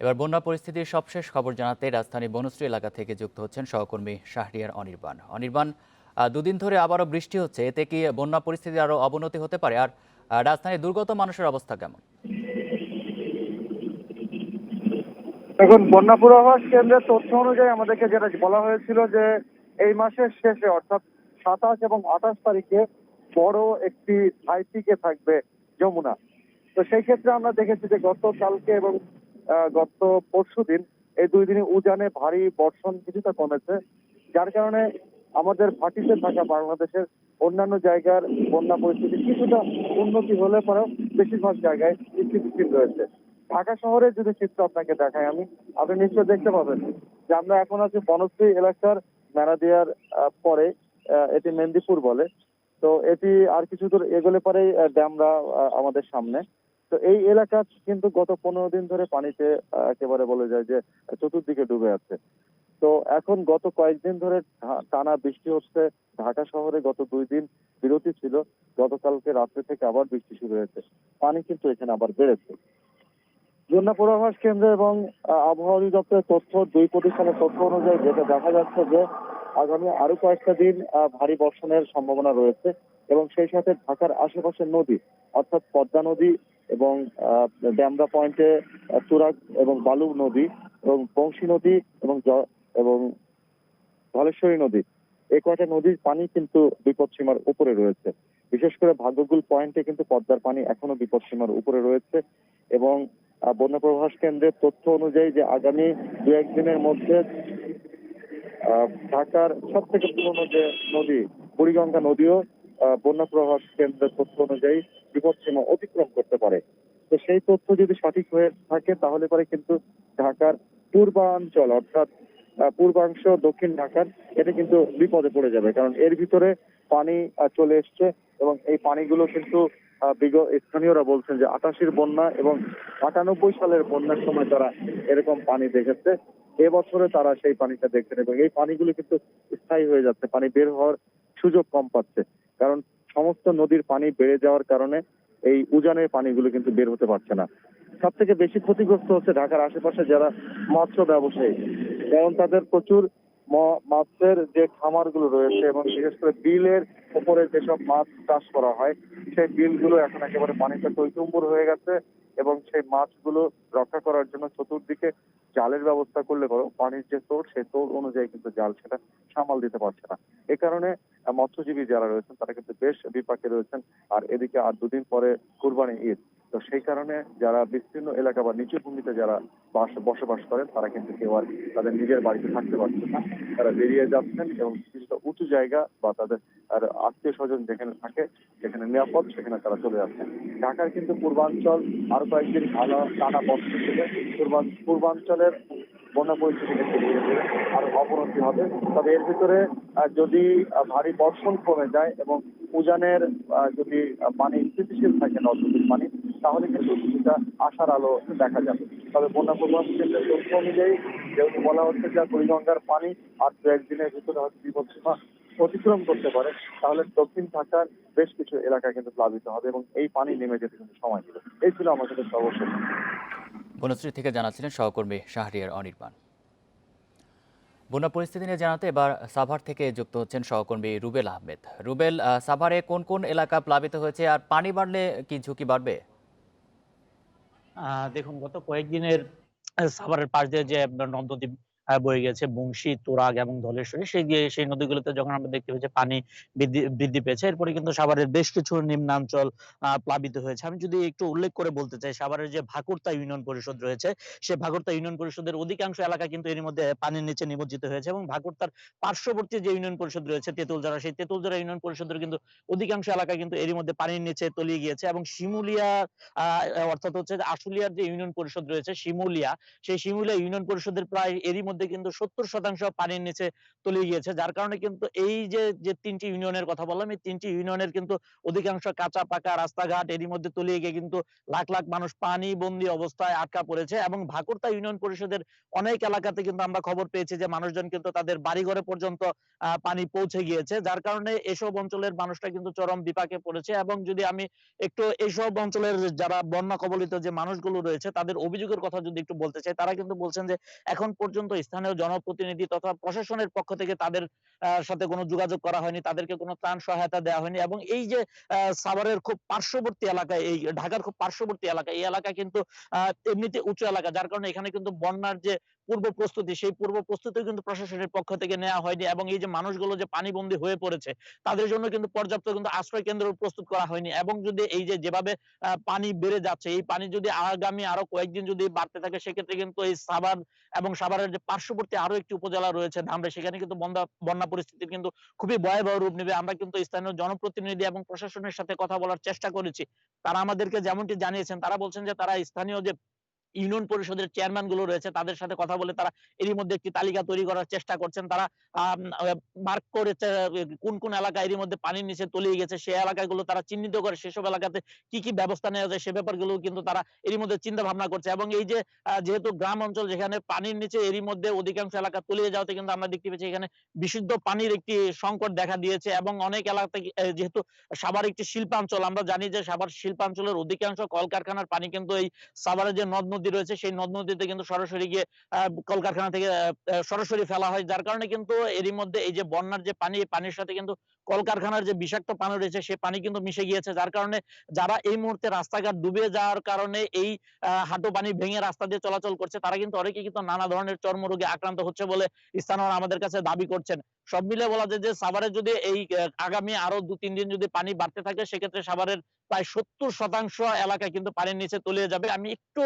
এবার বন্যা পরিস্থিতির সবশেষ খবর জানাতে রাজধানী বনশ্রী এলাকা থেকে যুক্ত হচ্ছেন সহকর্মী শাহরিয়ার অনির্বাণ। অনির্বাণ, দুদিন ধরে আবারও বৃষ্টি হচ্ছে, এতে কি বন্যা পরিস্থিতির আরো অবনতি হতে পারে? আর রাজধানীর দুর্গত মানুষের অবস্থা কেমন? এখন বন্যা পূর্বাভাস কেন্দ্রের তথ্য অনুযায়ী আমাদেরকে যেটা বলা হয়েছিল যে এই মাসের শেষে অর্থাৎ 27 এবং 28 তারিখে বড় একটি হাইপিকে থাকবে যমুনা। তো সেই ক্ষেত্রে আমরা দেখেছি যে গতকালকে এবং গত পরশুদিন এই দুই দিনে উজানে ভারী বর্ষণ কিছুটা কমেছে, যার কারণে আমাদের ভাটিতে থাকা বাংলাদেশের অন্যান্য জায়গার বন্যা পরিস্থিতি কিছুটা উন্নতি হলে পরেও বেশিরভাগ জায়গায় স্থিতিশীল রয়েছে। ঢাকা শহরে যদি চিত্র আপনাকে দেখাই আপনি নিশ্চয় দেখতে পাবেন যে আমরা এখন আছি বনশ্রী এলাকার মেরাদিয়ার পরে, এটি মেন্দিপুর বলে। তো এটি আর কিছু দূর এগোলে পরেই ড্যামরা আমাদের সামনে। তো এই এলাকা কিন্তু গত 15 দিন ধরে পানিতে একেবারে বলা যায় যে চতুর্দিকে ডুবে আছে। তো এখন গত কয়েকদিন ধরে টানা বৃষ্টি হচ্ছে। ঢাকা শহরে গত 2 দিন বিরতি ছিল, গতকালকে রাত্রে থেকে আবার বৃষ্টি শুরু হয়েছে। পানি কিন্তু এখানে আবার বেড়েছে। বন্যা পূর্বাভাস কেন্দ্র এবং আবহাওয়া অধিদপ্তরের তথ্য, দুই প্রতিষ্ঠানের তথ্য অনুযায়ী যেটা দেখা যাচ্ছে যে আগামী আরো কয়েকটা দিন ভারী বর্ষণের সম্ভাবনা রয়েছে এবং সেই সাথে ঢাকার আশেপাশের নদী অর্থাৎ পদ্মা নদী এবং ড্যামরা পয়েন্টে তুরাগ এবং বালু নদী এবং বংশী নদী এবং এবং ধলেশ্বরী নদী, এই কয়টা নদীর পানি কিন্তু বিপদসীমার উপরে রয়েছে। বিশেষ করে ভাগ্যকুল পয়েন্টে কিন্তু পদ্মার পানি এখনো বিপদসীমার উপরে রয়েছে এবং বন্যা প্রবাস কেন্দ্রের তথ্য অনুযায়ী যে আগামী 2-1 দিনের মধ্যে ঢাকার সব থেকে পুরনো যে নদী বুড়িগঙ্গা নদীও বন্যা প্রবাস কেন্দ্রের তথ্য অনুযায়ী বিপদসীমা অতিক্রম করতে পারে। তো সেই তথ্য যদি সঠিক হয়ে থাকে তাহলে পরে কিন্তু ঢাকার পূর্বাঞ্চল অর্থাৎ পূর্বাংশ দক্ষিণ ঢাকার এটা কিন্তু বিপদে পড়ে যাবে, কারণ এর ভিতরে পানি চলে এসছে এবং এই পানিগুলো কিন্তু স্থানীয়রা বলছেন যে 88-র বন্যা এবং 98 সালের বন্যার সময় তারা এরকম পানি দেখেছে। এবছরে তারা সেই পানিটা দেখছেন এবং এই পানিগুলো কিন্তু স্থায়ী হয়ে যাচ্ছে, পানি বের হওয়ার সুযোগ কম পাচ্ছে, কারণ সমস্ত নদীর পানি বেড়ে যাওয়ার কারণে এই উজানের পানিগুলো কিন্তু বের হতে পারছে না। সব থেকে বেশি ক্ষতিগ্রস্ত হচ্ছে ঢাকার আশেপাশে যারা মৎস্য ব্যবসায়ী, কারণ তাদের প্রচুর মাছের যে খামারগুলো রয়েছে এবং বিশেষ করে বিলের উপরে যেসব মাছ চাষ করা হয় সেই বিলগুলো এখন একেবারে পানিতে টইটুম্বুর হয়ে গেছে এবং সেই মাছগুলো রক্ষা করার জন্য চতুর্দিকে জালের ব্যবস্থা করলে পরেও পানির যে তোর সেই তোর অনুযায়ী কিন্তু জাল সেটা সামাল দিতে পারছে না। এ কারণে মৎস্যজীবী যারা রয়েছেন তারা কিন্তু বেশ বিপাকে রয়েছেন। আর এদিকে আর দুদিন পরে কুরবানি ঈদ, তো সেই কারণে যারা বিস্তীর্ণ এলাকা বা নিচু ভূমিতে যারা বসবাস করেন তারা কিন্তু কেউ আর তাদের নিজের বাড়িতে থাকতে পারছেন না, তারা বেরিয়ে যাচ্ছেন এবং কিছুটা উঁচু জায়গা বা তাদের আর আত্মীয় স্বজন যেখানে থাকে যেখানে নিরাপদ সেখানে তারা চলে যাচ্ছেন। ঢাকার কিন্তু পূর্বাঞ্চল আরো কয়েকদিন ভালো টানা বর্ষণ থেকে পূর্বাঞ্চলের বন্যা পরিস্থিতি কিন্তু ধীরে ধীরে আরো অবনতি হবে। তবে এর ভিতরে যদি ভারী বর্ষণ কমে যায় এবং উজানের যদি পানি স্থিতিশীল থাকে নদীর পানি, তাহলে কিন্তু কিছুটা আশার আলো দেখা যাবে। তবে বন্যা পূর্বাভাস কেন্দ্রের তথ্য অনুযায়ী যেহেতু বলা হচ্ছে যে বুড়িগঙ্গার পানি আর 2-1 দিনের ভিতরে হয়তো বিপদসীমা অতিক্রম করতে পারে, তাহলে দক্ষিণ ঢাকার বেশ কিছু এলাকা কিন্তু প্লাবিত হবে এবং এই পানি নেমে যেতে কিন্তু সময় নেবে। এই ছিল আমাদের সর্বশেষ। বনশ্রী থেকে জানাচ্ছিলেন সহকর্মী শাহরিয়ার অনির্বাণ। বন্যা পরিস্থিতি নিয়ে জানাতে এবার সাভার থেকে যুক্ত হচ্ছেন সহকর্মী রুবেল আহমেদ। রুবেল, সাভারে কোন কোন এলাকা প্লাবিত হয়েছে আর পানি বাড়লে কি ঝুঁকি বাড়বে? দেখুন, গত কয়েকদিনের সাভারের পাশ দিয়ে যে আপনার নদ-নদী বয়ে গেছে বংশী, তুরাগ এবং ধলেশ্বরী, সেই নদীগুলোতে যখন আমরা দেখতে পেয়েছি পানি বৃদ্ধি পেয়েছে, এরপরে কিন্তু সাভারের বেশ কিছু নিম্নাঞ্চল প্লাবিত হয়েছে। আমি যদি একটু উল্লেখ করে বলতে চাই, সাভারের যে ভাকুরতা ইউনিয়ন পরিষদ রয়েছে, সেই ভাকুরতা ইউনিয়ন পরিষদের অধিকাংশ এলাকা কিন্তু এরই মধ্যে পানির নিচে নিমজ্জিত হয়েছে এবং ভাকুরতার পার্শ্ববর্তী যে ইউনিয়ন পরিষদ রয়েছে তেঁতুলজোড়া, সেই তেঁতুলজোড়া ইউনিয়ন পরিষদের কিন্তু অধিকাংশ এলাকা কিন্তু এরই মধ্যে পানির নিচে তলিয়ে গিয়েছে এবং শিমুলিয়া অর্থাৎ হচ্ছে যে আশুলিয়ার যে ইউনিয়ন পরিষদ রয়েছে শিমুলিয়া, সেই শিমুলিয়া ইউনিয়ন পরিষদের প্রায় এরই মধ্যে মধ্যে কিন্তু 70% পানির নিচে তলিয়ে গিয়েছে, যার কারণে কিন্তু এই যে 3টি ইউনিয়নের কথা বললাম, এই 3টি ইউনিয়নের কিন্তু অধিকাংশ কাঁচা পাকা রাস্তাঘাট এরই মধ্যে তলিয়ে গিয়ে কিন্তু লাখ লাখ মানুষ পানি বন্দী অবস্থায় আটকা পড়েছে। এবং ভাকুরতা ইউনিয়ন পরিষদের অনেক এলাকাতে কিন্তু আমরা খবর পেয়েছি যে মানুষজন কিন্তু তাদের বাড়িঘরে পর্যন্ত পানি পৌঁছে গিয়েছে, যার কারণে এসব অঞ্চলের মানুষরা কিন্তু চরম বিপাকে পড়েছে। এবং যদি আমি একটু এইসব অঞ্চলের যারা বন্যা কবলিত যে মানুষগুলো রয়েছে তাদের অভিযোগের কথা যদি একটু বলতে চাই, তারা কিন্তু বলছেন যে এখন পর্যন্ত স্থানীয় জনপ্রতিনিধি তথা প্রশাসনের পক্ষ থেকে তাদের সাথে কোনো যোগাযোগ করা হয়নি, তাদেরকে কোনো ত্রাণ সহায়তা দেওয়া হয়নি। এবং এই যে সাভারের খুব পার্শ্ববর্তী এলাকায়, এই ঢাকার খুব পার্শ্ববর্তী এলাকা, এই এলাকা কিন্তু এমনিতে উঁচু এলাকা, যার কারণে এখানে কিন্তু বন্যার যে পূর্ব প্রস্তুতি, সেই পূর্ব প্রস্তুতি কিন্তু প্রশাসনের পক্ষ থেকে নেওয়া হয়নি। এবং এই যে মানুষগুলো যে পানিবন্দী হয়ে পড়েছে তাদের জন্য কিন্তু পর্যাপ্ত কিন্তু আশ্রয় কেন্দ্র প্রস্তুত করা হয়নি। এবং যদি এই যেভাবে পানি বেড়ে যাচ্ছে, এই পানি যদি আগামী আরো কয়েকদিন যদি বাড়তে থাকে, সেক্ষেত্রে কিন্তু এই সাভার এবং সাভারের যে পার্শ্ববর্তী আরো একটি উপজেলা রয়েছে ধামরাই, সেখানে কিন্তু বন্যা পরিস্থিতির কিন্তু খুবই ভয়াবহ রূপ নেবে। আমরা কিন্তু স্থানীয় জনপ্রতিনিধি এবং প্রশাসনের সাথে কথা বলার চেষ্টা করেছি। তারা আমাদেরকে যেমনটি জানিয়েছেন, তারা বলছেন যে তারা স্থানীয় যে ইউনিয়ন পরিষদের চেয়ারম্যান গুলো রয়েছে তাদের সাথে কথা বলে তারা এরই মধ্যে একটি তালিকা তৈরি করার চেষ্টা করছেন। তারা মার্ক করেছে কোন কোন এলাকা এরই মধ্যে পানির নিচে তলিয়ে গেছে, সেই এলাকাগুলো তারা চিহ্নিত করে সেসব এলাকাতে কি কি ব্যবস্থা নেওয়া যায় সে ব্যাপারগুলো কিন্তু তারা এরই মধ্যে চিন্তা ভাবনা করছে। এবং এই যে যেহেতু গ্রাম অঞ্চল, যেখানে পানির নিচে এরই মধ্যে অধিকাংশ এলাকা তলিয়ে যাওয়াতে কিন্তু আমরা দেখতে পেয়েছি এখানে বিশুদ্ধ পানির একটি সংকট দেখা দিয়েছে। এবং অনেক এলাকা যেহেতু সাভার একটি শিল্পাঞ্চল, আমরা জানি যে সাভার শিল্পাঞ্চলের অধিকাংশ কলকারখানার পানি কিন্তু এই সাভারের যে নদ নদী রয়েছে সেই নদ নদীতে কিন্তু সরাসরি গিয়ে কলকারখানা থেকে সরাসরি ফেলা হয়, যার কারণে কিন্তু এরই মধ্যে এই যে বন্যার যে পানি, এই পানির সাথে কিন্তু কলকারখানার যে বিষাক্ত পানি রয়েছে সেই পানি কিন্তু মিশে গিয়েছে, যার কারণে যারা এই মুহূর্তে রাস্তাঘাট ডুবে যাওয়ার কারণে এই হাঁটু পানি ভেঙে রাস্তা দিয়ে চলাচল করছে, তারা কিন্তু অনেকেই কিন্তু নানা ধরনের চর্মরোগে আক্রান্ত হচ্ছে বলে স্থানীয়রা আমাদের কাছে দাবি করছেন। সব মিলে বলা যায় যে সাভারে যদি এই আগামী আরো 2-3 দিন যদি পানি বাড়তে থাকে, সেক্ষেত্রে সাভারের প্রায় 70% এলাকা কিন্তু পানির নিচে তলিয়ে যাবে। আমি একটু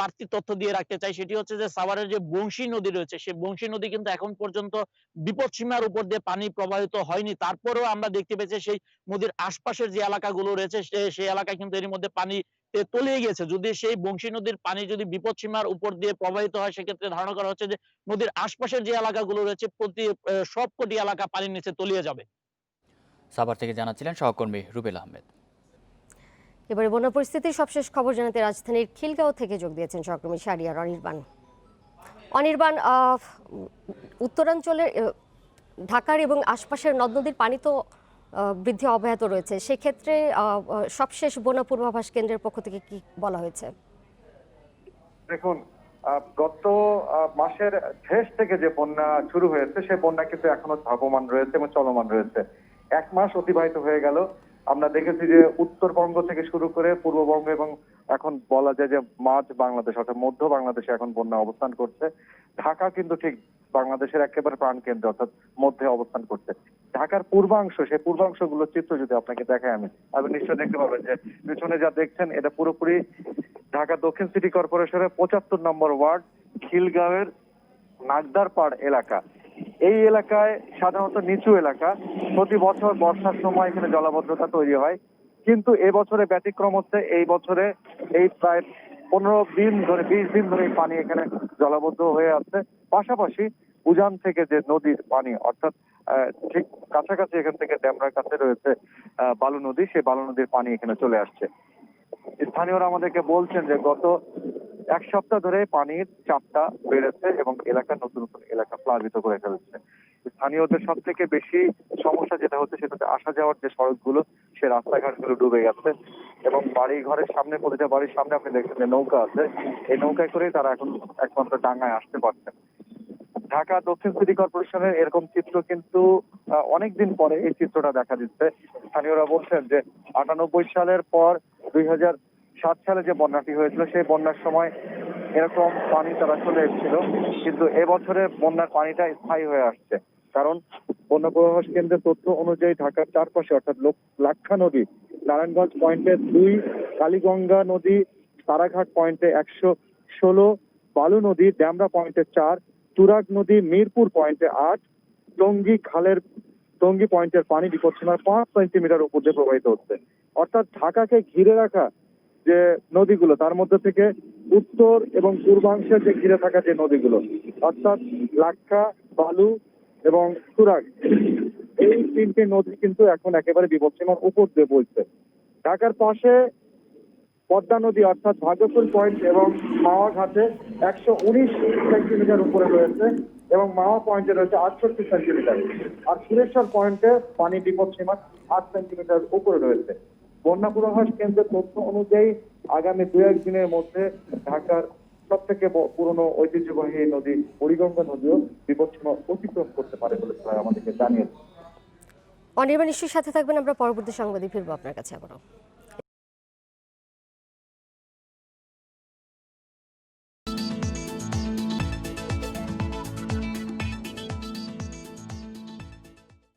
বাড়তি তথ্য দিয়ে রাখতে চাই, সেটি হচ্ছে যে সাভারের যে বংশী নদী রয়েছে সেই বংশী নদী কিন্তু এখন পর্যন্ত বিপদসীমার উপর দিয়ে পানি প্রবাহিত হয়নি। তারপরেও আমরা দেখতে পেয়েছি সেই নদীর আশপাশের যে এলাকাগুলো রয়েছে সেই এলাকায় কিন্তু এরই মধ্যে পানি তলিয়ে গেছে। যদি সেই বংশী নদীর পানি যদি বিপদসীমার উপর দিয়ে প্রবাহিত হয়, সেক্ষেত্রে ধারণা করা হচ্ছে যে নদীর আশপাশের যে এলাকাগুলো রয়েছে প্রতি সবকটি এলাকা পানির নিচে তলিয়ে যাবে। সাভার থেকে জানাচ্ছিলেন সহকর্মী রুবেল আহমেদ। এবারে বন্যা পরিস্থিতির সবশেষ খবর জানাতে রাজধানীর খিলগাঁও থেকে যোগ দিয়েছেন সহকর্মী শাহরিয়ার অনির্বাণ। অনির্বাণ, উত্তরাঞ্চলের ঢাকার এবং আশপাশের নদ নদীর পানি তো বৃদ্ধি অব্যাহত রয়েছে, সেক্ষেত্রে সবশেষ বন্যা পূর্বাভাস কেন্দ্রের পক্ষ থেকে কি বলা হয়েছে? দেখুন, গত মাসের শেষ থেকে যে বন্যা শুরু হয়েছে সেই বন্যা কিন্তু এখনো ধাবমান রয়েছে এবং চলমান রয়েছে। 1 মাস অতিবাহিত হয়ে গেল। আমরা দেখেছি যে উত্তরবঙ্গ থেকে শুরু করে পূর্ববঙ্গ এবং এখন বলা যায় যে মাঝ বাংলাদেশ অর্থাৎ মধ্য বাংলাদেশে এখন বন্যা অবস্থান করছে। ঢাকা কিন্তু ঠিক বাংলাদেশের একেবারে প্রাণকেন্দ্র অর্থাৎ মধ্যে অবস্থান করছে। ঢাকার পূর্বাংশ, সেই পূর্বাংশগুলোর চিত্র যদি আপনাকে দেখাই আমি নিশ্চয় দেখতে পাবেন যে পিছনে যা দেখছেন এটা পুরোপুরি ঢাকা দক্ষিণ সিটি কর্পোরেশনের 75 নম্বর ওয়ার্ড খিলগাঁওয়ের নাগদারপাড় এলাকা। এই এলাকায় সাধারণত নিচু এলাকা, প্রতি বছর বর্ষার সময় এখানে জলাবদ্ধতা তৈরি হয়। কিন্তু এবছরে ব্যতিক্রম হচ্ছে, এই বছরে এই প্রায় 15 দিন ধরে 20 দিন ধরে পানি এখানে জলাবদ্ধ হয়ে আছে। পাশাপাশি উজান থেকে যে নদীর পানি অর্থাৎ ঠিক কাছাকাছি এখান থেকে ড্যামরার কাছে রয়েছে বালু নদী, সেই বালু নদীর পানি এখানে চলে আসছে। স্থানীয়রা আমাদেরকে বলছেন যে গত 1 সপ্তাহ ধরে পানির চাপটা বেড়েছে এবং এলাকার নতুন নতুন এলাকা প্লাবিত করে ফেলছে। স্থানীয়দের সব থেকে বেশি সমস্যা যেটা হচ্ছে সেটা হচ্ছে আসা যাওয়ার যে সড়কগুলো, সে রাস্তাঘাটগুলো ডুবে গেছে এবং বাড়ি ঘরের সামনে, প্রতিটা বাড়ির সামনে আপনি দেখছেন যে নৌকা আছে, এই নৌকায় করেই তারা এখন একমাত্র ডাঙ্গায় আসতে পারছেন। ঢাকা দক্ষিণ সিটি কর্পোরেশনের এরকম চিত্র কিন্তু অনেকদিন পরে এই চিত্রটা দেখা দিচ্ছে। স্থানীয়রা বলছেন যে 98 সালের পর 2007 সালে যে বন্যাটি হয়েছিল সেই বন্যার সময় এরকম পানি তারা চলে এসেছিল, কিন্তু এবছরে বন্যার পানিটা স্থায়ী হয়ে আসছে। কারণ বন্যা পূর্বাভাস কেন্দ্রের তথ্য অনুযায়ী ঢাকার চারপাশে অর্থাৎ লাক্ষা নদী, নারায়ণগঞ্জ পয়েন্টে 2, কালীগঙ্গা নদী তারাঘাট পয়েন্টে 116, বালু নদী ড্যামরা পয়েন্টে 4, তুরাগ নদী মিরপুর পয়েন্টে 8, টঙ্গী পয়েন্টের পানি বিপদসীমার 5 সেন্টিমিটার উপর দিয়ে প্রবাহিত হচ্ছে। অর্থাৎ ঢাকাকে ঘিরে রাখা যে নদীগুলো, তার মধ্যে থেকে উত্তর এবং পূর্বাংশে যে ঘিরে থাকা যে নদীগুলো, অর্থাৎ লাক্ষা, বালু এবং তুরাগ, এই তিনটে নদী কিন্তু এখন একেবারে বিপদসীমার উপর দিয়ে বইছে। ঢাকার পাশে পদ্মা নদী অর্থাৎ ভাগলপুর পয়েন্ট এবং মাওয়া ঘাটে 119 সেন্টিমিটার উপরে রয়েছে এবং মাওয়া পয়েন্টে রয়েছে 68 সেন্টিমিটার, আর সুরেশ্বর পয়েন্টে পানি বিপদসীমার 8 সেন্টিমিটার উপরে রয়েছে। বন্যা পূর্বাভাস কেন্দ্রের তথ্য অনুযায়ী আগামী 2-1 দিনের মধ্যে ঢাকার সব থেকে পুরনো ঐতিহ্যবাহী নদী বুড়িগঙ্গা নদীও বিপদসীমা অতিক্রম করতে পারে বলে তারা আমাদেরকে জানিয়েছে। অনির্বাণ, নিশ্চয়ই সাথে থাকবেন, আমরা পরবর্তী সংবাদে ফিরবো আপনার কাছে আবারও।